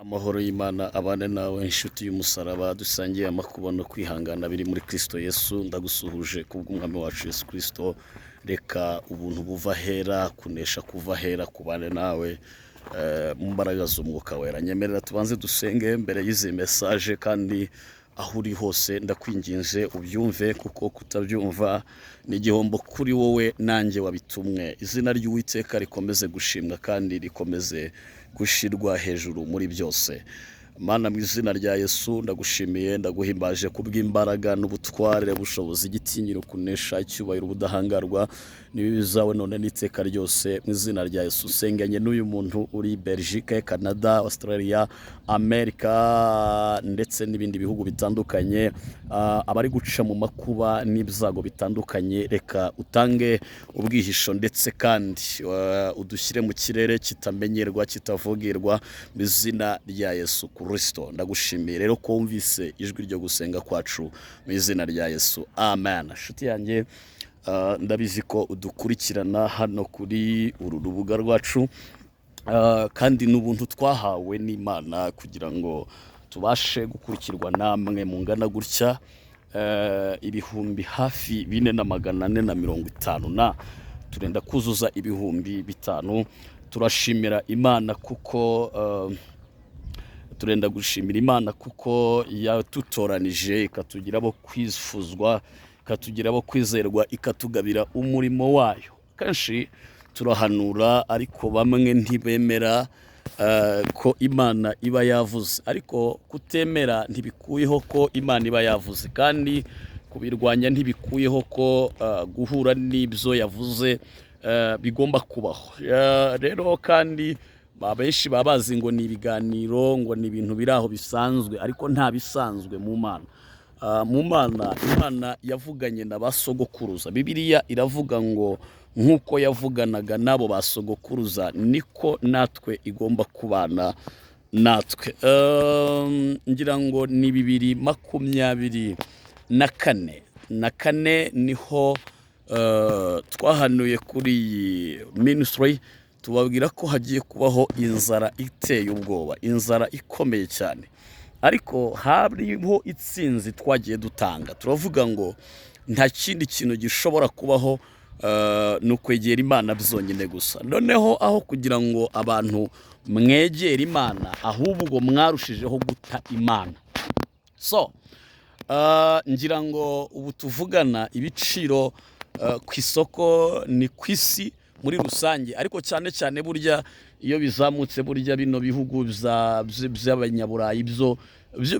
Amahoro y'Imana abane nawe inshuti y'umusaraba dusangiye amakuba no kwihangana biri muri Kristo Yesu. Ndagusuhuje kubw'umwami wacu Yesu Kristo. Reka ubuntu buva hera kunesha kuva hera kubane nawe mu mbaraga z'umwuka wera. Nyemerera tubanze dusenge mbere y'izi message, kandi aho uri hose ndakwinginze ubyumve, kuko kutabyumva ni igihombo kuri wowe nanjye wabitumwe. Izina ry'Uwiteka rikomeze gushimwa kandi rikomeze gushirwa hejuru muri byose. Mana, mu izina rya Yesu ndagushimiye, ndaguhimbaje kubw'imbaraga n'ubutware bushobozi igitinyiro kunesha icyubahiro ubudahangarwa nibibi zawe none n'iteka ryose. Mu izina rya Yesu senganye n'uyu muntu uri Belgique, Canada, Australia, Amerika ndetse n'ibindi bihugu bitandukanye, abari guca mu makuba n'ibyago bitandukanye. Reka utange ubwihisho ndetse kandi udushyire mu kirere kitamenyerwa kitavugirwa mu izina rya Yesu Kristo. Ndagushimiye rero ko wumvise ijwi ryo gusenga kwacu mu izina rya Yesu, amen. Nshuti yanjye, ndabizi ko udukurikirana hano kuri uru rubuga rwacu, kandi n'ubuntu twahawe n'Imana kugira ngo tubashe gukurikirwa namwe mungana gutya ibihumbi hafi 4,450 turenda kuzuza ibihumbi 5. Turashimira Imana kuko turenda gushimira Imana kuko yatutoranije ikatugira abo kwifuzwa, ikatugira abo kwizerwa, ikatugabira umurimo wayo. Kenshi turahanura ariko bamwe ntibemera ko Imana iba yavuze, ariko kutemera ntibikuyeho ko Imana iba yavuze, kandi kubirwanya ntibikuyeho ko guhura n'ibyo yavuze bigomba kubaho. Rero kandi benshi babazi ngo ni ibiganiro, ngo ni ibintu biri aho bisanzwe, ariko nta bisanzwe mu Mana. Mu Mana, Imana yavuganye na basogokuruza. Bibiliya iravuga ngo nk'uko yavuganaga nabo basogokuruza niko natwe igomba kubana natwe. Ngira ngo ni 2024 niho twahanuye kuri iyi ministry, tubabwira ko hagiye kubaho inzara iteye ubwoba, inzara ikomeye cyane. Ariko hariho itsinzi twagiye dutanga, turavuga ngo nta kindi kintu gishobora kubaho no kwegera Imana byonyine gusa. Noneho aho kugira ngo abantu mwegere Imana, ahubwo mwarushijeho guta Imana. So ngira ngo ubu tuvugana ibiciro ku isoko ni ku isi muri rusange, ariko cyane cyane burya iyo bizamutse, burya bino bihugu by'abanyaburayi byo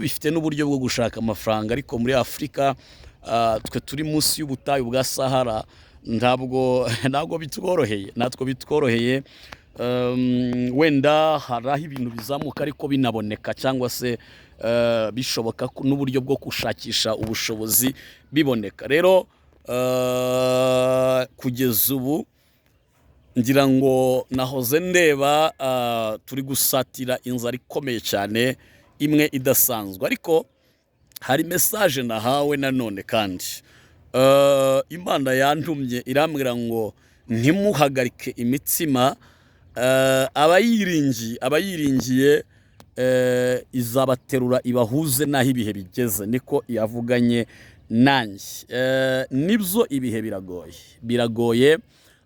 bifite n'uburyo bwo gushaka amafaranga, ariko muri Afrika twe turi munsi y'ubutayu bwa Sahara ntabwo bitworoheye. Natwe bitworoheye, wenda haraho ibintu bizamuka ariko binaboneka, cyangwa se bishoboka n'uburyo bwo gushakisha ubushobozi biboneka. Rero kugeza ubu ngira ngo nahoze ndeba turi gusatira inzara ikomeye cyane, imwe idasanzwe. Ariko hari message nahawe nanone, kandi Imana yantumye irambwira ngo ntimuhagarike imitsima, abayiringiye izabaterura ibahuze naho ibihe bigeze. Niko yavuganye nanjye. Nibyo ibihe biragoye,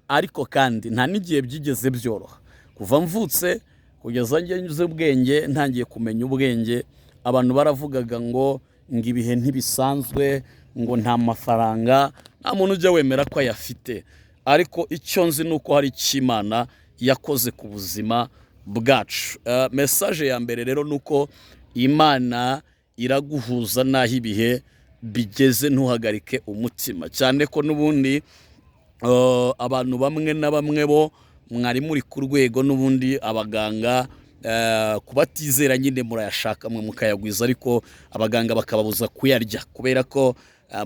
ariko kandi nta n'igihe byigeze byoroha. Kuva mvutse kugeza ngeze ubwenge, ntangiye kumenya ubwenge, abantu baravugaga ngo ibihe ntibisanzwe, ngo nta mafaranga, nta muntu ujya wemera ko ayafite. Ariko icyo nzi ni uko hari icyo Imana yakoze ku buzima bwacu. Message ya mbere rero ni uko Imana iraguhuza n'aho ibihe bigeze, ntuhagarike umutima. Cyane ko n'ubundi abantu bamwe na bamwe bo mwari muri ku rwego, n'ubundi abaganga kubatizera nyine murayashaka mwe mukayagwiza, ariko abaganga bakababuza kuyarya kubera ko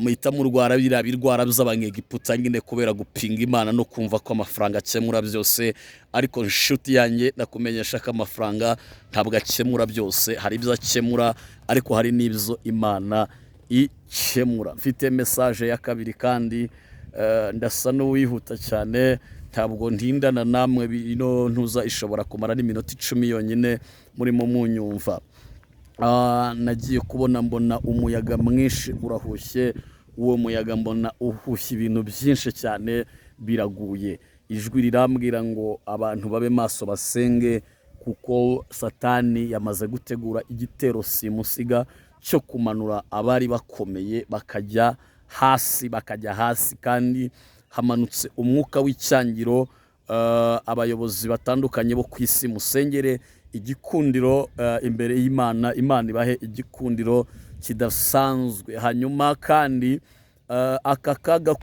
muhita murwara birwara by'abanyegiputa nyine, kubera gupinga Imana no kumva ko amafaranga akemura byose. Ariko nshuti yanjye ndakumenyesha ko amafaranga ntabwo akemura byose. Hari ibyo akemura, ariko hari n'ibyo Imana ikemura. Mfite message ya kabiri, kandi ndasa n'uwihuta cyane. ntabwo ntindana namwe, bino ntuza ishobora kumara n'iminota 10 yonyine murimo munyumva. Nagiye kubona mbona umuyaga mwinshi urahushye, uwo muyaga mbona uhushye ibintu byinshi cyane biraguye. Ijwi rirambwira ngo abantu babe maso basenge, kuko Satani yamaze gutegura igitero simusiga cyo kumanura abari bakomeye bakajya hasi, kandi hamanutse umwuka w'icyangiro. Abayobozi batandukanye bo ku isi musengere igikundiro imbere y'Imana, Imana ibahe igikundiro kidasanzwe. Hanyuma kandi aka kaga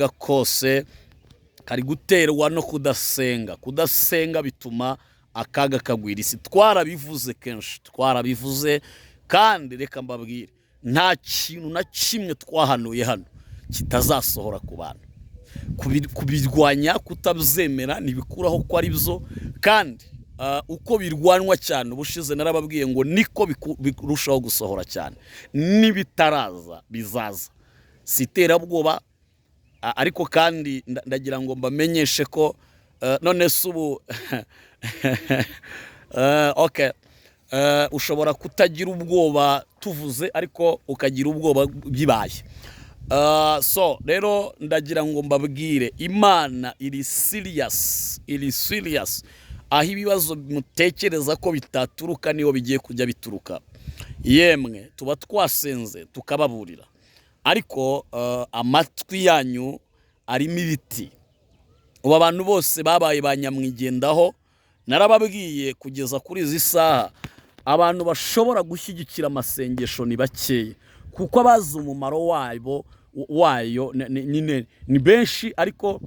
kose kari guterwa no kudasenga bituma akaga kagwira isi. Twarabivuze kenshi, kandi reka mbabwire, nta kintu na kimwe twahanuye hano kitazasohora ku bantu. Kubirwanya, kutabyemera ntibikuraho ko ari byo, kandi uko birwanwa cyane, ubushize narababwiye ngo niko birushaho gusohora cyane. Nibitaraza bizaza, siterabwoba. Ariko kandi ndagira ngo mbamenyeshe ko none subu ushobora kutagira ubwoba tuvuze, ariko ukagira ubwoba bibaye. So rero ndagira ngo mbabwire, Imana iri serious. Aho ibibazo mutekereza ko bitaturuka niho bigiye kujya bituruka. Yemwe tuba twasenze tukababurira, ariko amatwi yanyu arimo ibiti. Ubu abantu bose babaye banyamwigendaho. Narababwiye kugeza kuri izi saha abantu bashobora gushyigikira amasengesho ni bakeya, kuko abazi umumaro wayo ni benshi, ariko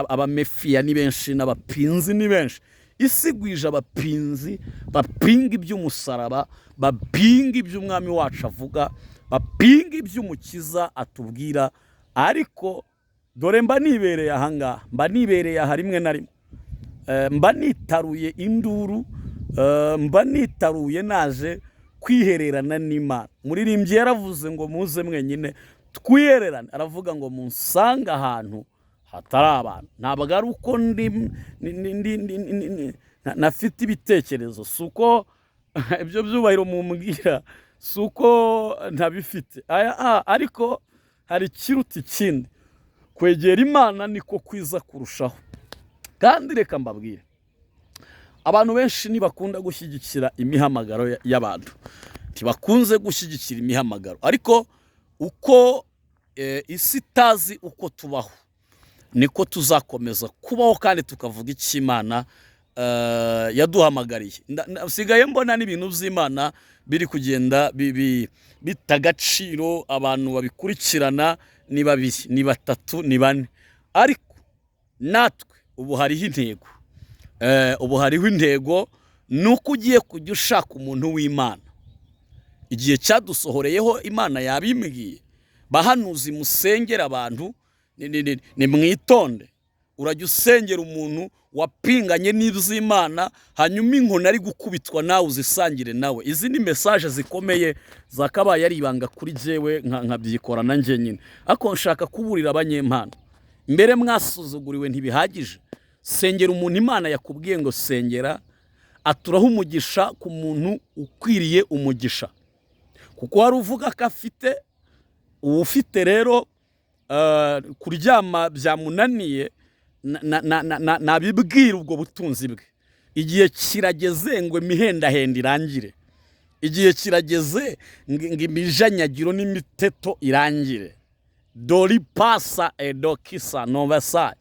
abamefiya ni benshi, n'abapinzi ni benshi. Isigwije abapinzi bapinga iby'umusaraba, bapinga iby'umwami wacu avuga, bapinga iby'umukiza atubwira. Ariko dore mba nibereye ahangaha, mba nibereye aha rimwe na rimwe, mba nitaruye induru, mba nitaruye naje kwihererana n'Imana. Muririmbyi yaravuze ngo muze mwenyine twihererane, aravuga ngo munsanga ahantu hatari abantu. Ntabwo ari uko nafite ibitekerezo, suko ibyo byubahiro mumbwira, suko ntabifite, ariko hari ikiruta ikindi. Kwegera Imana niko kwiza kurushaho. Kandi reka mbabwire, abantu benshi ntibakunda gushyigikira imihamagaro y'abantu, ntibakunze gushyigikira imihamagaro. Ariko uko isi itazi uko tubaho, niko tuzakomeza kubaho, kandi tukavuga icyo Imana yaduhamagariye. Sigaye mbona n'ibintu by'Imana biri kugenda bita agaciro, abantu babikurikirana ni babiri, ni batatu, ni bane. Ariko natwe ubu hariho intego, nuko ugiye kujya ushaka umuntu w'Imana. Igihe cyadusohoreyeho Imana yabimbwiye, bahanuzi musengera abantu, ni mwitonde. Urajya usengera umuntu wapinganye n'iby'Imana, hanyuma inkoni ari gukubitwa nawe uzisangire nawe. Izi ni message zikomeye zakabaye ari ibanga kuri jewe nkabyikora nanjye nyine. Ako nshaka kuburira abanyempano, mbere mwasuzuguriwe ntibihagije. Sengera umuntu Imana yakubwiye ngo sengera, aturaho umugisha ku muntu ukwiriye umugisha. Kuko hari uvuga ko afite, ufite rero kuryama byamunaniye, nabibwira ubwo butunzi bwe. Igihe kirageze ngo imihendahenda irangire. Igihe kirageze ngo imijanyagiro n'imiteto irangire. Dori pasa edokisa novasa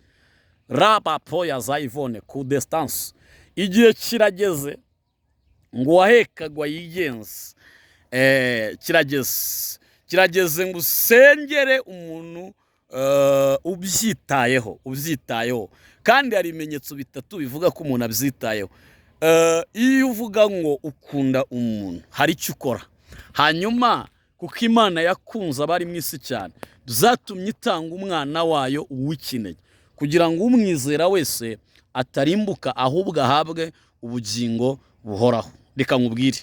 raba poya zayivone ku distance. Igihe kirageze ngo wahekagwa yigenze. Kirageze ngo usengere umuntu ubyitayeho. Kandi hari ibimenyetso bitatu bivuga ko umuntu abyitayeho. Iyo uvuga ngo ukunda umuntu, hari icyo ukora. Hanyuma kuko Imana yakunze abari mu isi cyane, zatumye itanga umwana wayo w'ikinege, kugira ngo umwizera wese atarimbuka, ahubwo ahabwe ubugingo buhoraho. Reka nkubwire,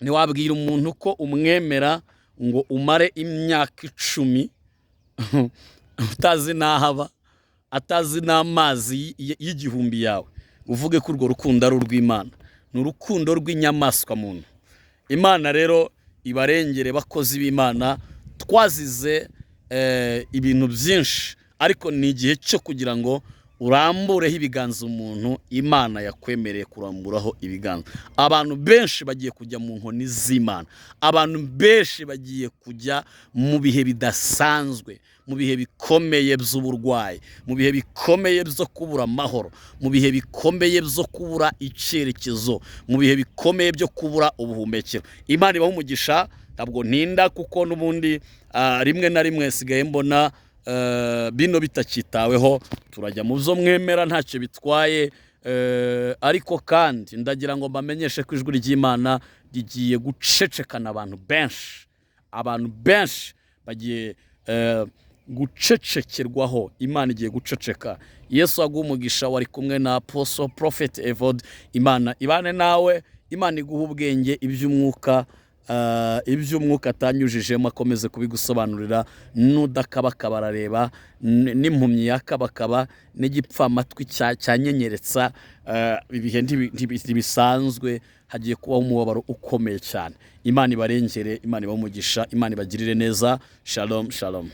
ntiwabwira umuntu ko umwemera ngo umare imyaka 10 utazi n'ahaba, atazi n'amazi y'igihumbi yawe, uvuge ko urwo rukundo ari urw'Imana. Ni urukundo rw'inyamaswa muntu. Imana rero ibarengere bakozi b'Imana, twazize ibintu byinshi, ariko ni igihe cyo kugira ngo urambureho ibiganza umuntu Imana yakwemereye kuramburaho ibiganza. Abantu benshi bagiye kujya mu nkoni z'Imana, abantu benshi bagiye kujya mu bihe bidasanzwe, mu bihe bikomeye by'uburwayi, mu bihe bikomeye byo kubura amahoro, mu bihe bikomeye byo kubura icyerekezo, mu bihe bikomeye byo kubura ubuhumekero. Imana ibaha umugisha. Ntabwo ntinda kuko n'ubundi rimwe na rimwe sigaye mbona bino bitakitaweho. Turajya mu byo mwemera ntacyo bitwaye, ariko kandi ndagira ngo mbamenyeshe ko ijwi ry'Imana rigiye gucecekana abantu benshi bagiye gucecekerwaho. Imana igiye guceceka. Yesu aguha umugisha. Wari kumwe na Apostle Prophet Evode. Imana ibane nawe, Imana iguha ubwenge, iby'umwuka atanyujijemo akomeze kubigusobanurira. N'udakabakaba arareba, n'impumyi yakabakaba, n'igipfamatwi cyanyenyeretsa. Ibihe ntibisanzwe, hagiye kubaho umubabaro ukomeye cyane. Imana ibarengere, Imana ibahe umugisha, Imana ibagirire neza. Shalom, shalom.